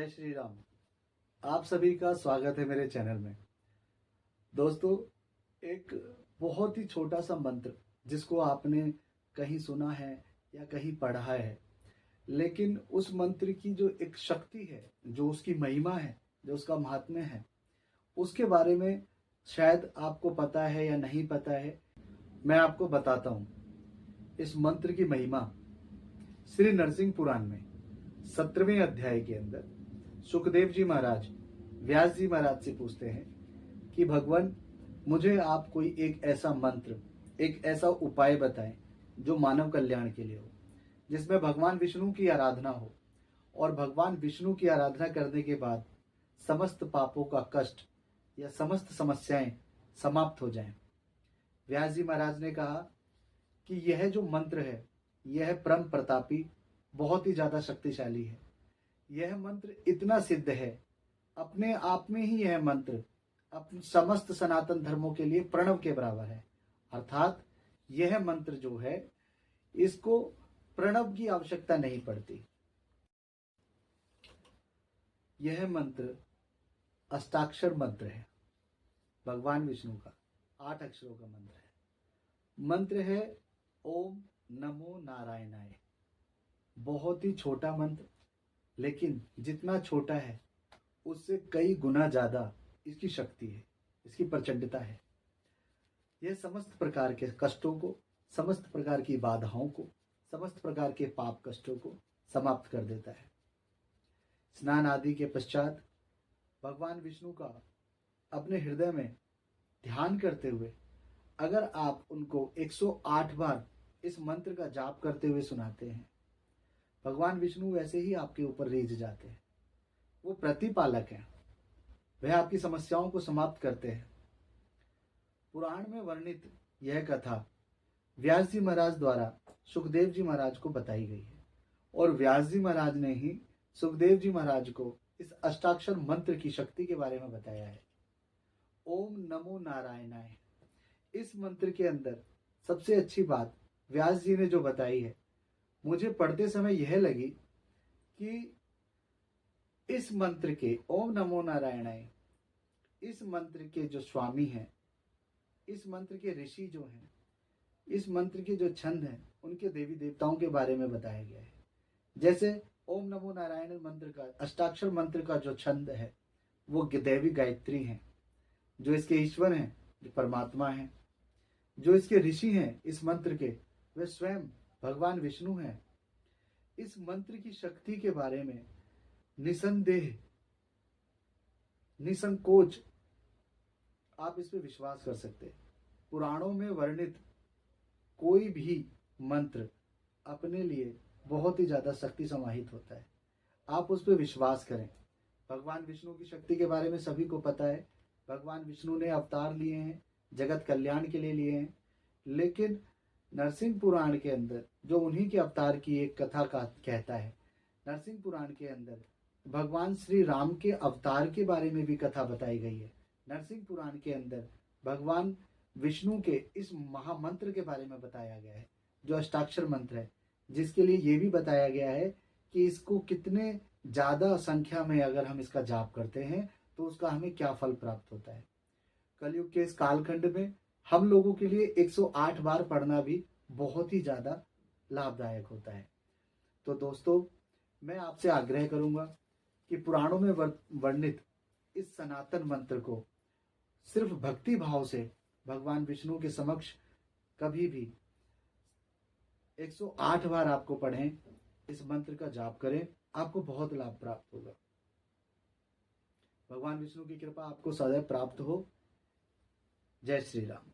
जय श्री राम। आप सभी का स्वागत है मेरे चैनल में। दोस्तों, एक बहुत ही छोटा सा मंत्र जिसको आपने कहीं सुना है या कहीं पढ़ा है, लेकिन उस मंत्र की जो एक शक्ति है, जो उसकी महिमा है, जो उसका महात्म्य है, उसके बारे में शायद आपको पता है या नहीं पता है। मैं आपको बताता हूँ इस मंत्र की महिमा। श्री नरसिंह पुराण में 17वें अध्याय के अंदर सुखदेव जी महाराज व्यास जी महाराज से पूछते हैं कि भगवान, मुझे आप कोई एक ऐसा मंत्र, एक ऐसा उपाय बताएं जो मानव कल्याण के लिए हो, जिसमें भगवान विष्णु की आराधना हो और भगवान विष्णु की आराधना करने के बाद समस्त पापों का कष्ट या समस्त समस्याएं समाप्त हो जाएं। व्यास जी महाराज ने कहा कि यह जो मंत्र है, यह परम प्रतापी, बहुत ही ज्यादा शक्तिशाली है। यह मंत्र इतना सिद्ध है, अपने आप में ही यह मंत्र अपने समस्त सनातन धर्मों के लिए प्रणव के बराबर है। अर्थात यह मंत्र जो है, इसको प्रणव की आवश्यकता नहीं पड़ती। यह मंत्र अष्टाक्षर मंत्र है, भगवान विष्णु का 8 अक्षरों का मंत्र है। मंत्र है ओम नमो नारायणाय। बहुत ही छोटा मंत्र, लेकिन जितना छोटा है उससे कई गुना ज्यादा इसकी शक्ति है, इसकी प्रचंडता है। यह समस्त प्रकार के कष्टों को, समस्त प्रकार की बाधाओं को, समस्त प्रकार के पाप कष्टों को समाप्त कर देता है। स्नान आदि के पश्चात भगवान विष्णु का अपने हृदय में ध्यान करते हुए अगर आप उनको 108 बार इस मंत्र का जाप करते हुए सुनाते हैं, भगवान विष्णु वैसे ही आपके ऊपर रीझ जाते हैं। वो प्रतिपालक हैं, वह आपकी समस्याओं को समाप्त करते हैं। पुराण में वर्णित यह कथा व्यास जी महाराज द्वारा सुखदेव जी महाराज को बताई गई है और व्यास जी महाराज ने ही सुखदेव जी महाराज को इस अष्टाक्षर मंत्र की शक्ति के बारे में बताया है। ओम नमो नारायणाय। इस मंत्र के अंदर सबसे अच्छी बात व्यास जी ने जो बताई है, मुझे पढ़ते समय यह लगी कि इस मंत्र के ओम नमो नारायणाय, इस मंत्र के जो स्वामी हैं, इस मंत्र के ऋषि जो हैं, इस मंत्र के जो छंद हैं, उनके देवी देवताओं के बारे में बताया गया है। जैसे ओम नमो नारायण मंत्र का, अष्टाक्षर मंत्र का जो छंद है वो देवी गायत्री हैं, जो इसके ईश्वर हैं, जो परमात्मा हैं। जो इसके ऋषि हैं इस मंत्र के, वे स्वयं भगवान विष्णु हैं। इस मंत्र की शक्ति के बारे में निसंदेह, निसंकोच आप इस पे विश्वास कर सकते हैं। पुराणों में वर्णित कोई भी मंत्र अपने लिए बहुत ही ज्यादा शक्ति समाहित होता है। आप उस पर विश्वास करें। भगवान विष्णु की शक्ति के बारे में सभी को पता है। भगवान विष्णु ने अवतार लिए हैं, जगत कल्याण के लिए लिए हैं, लेकिन नरसिंह पुराण के अंदर जो उन्हीं के अवतार की एक कथा का कहता है, नरसिंह पुराण के अंदर भगवान श्री राम के अवतार के बारे में भी कथा बताई गई है। नरसिंह पुराण के अंदर भगवान विष्णु के इस महामंत्र के बारे में बताया गया है, जो अष्टाक्षर मंत्र है, जिसके लिए ये भी बताया गया है कि इसको कितने ज्यादा संख्या में अगर हम इसका जाप करते हैं तो उसका हमें क्या फल प्राप्त होता है। कलयुग के इस कालखंड में हम लोगों के लिए 108 बार पढ़ना भी बहुत ही ज्यादा लाभदायक होता है। तो दोस्तों, मैं आपसे आग्रह करूंगा कि पुराणों में वर्णित इस सनातन मंत्र को सिर्फ भक्ति भाव से भगवान विष्णु के समक्ष कभी भी 108 बार आपको पढ़ें, इस मंत्र का जाप करें, आपको बहुत लाभ प्राप्त होगा। भगवान विष्णु की कृपा आपको सदैव प्राप्त हो। जय श्री राम।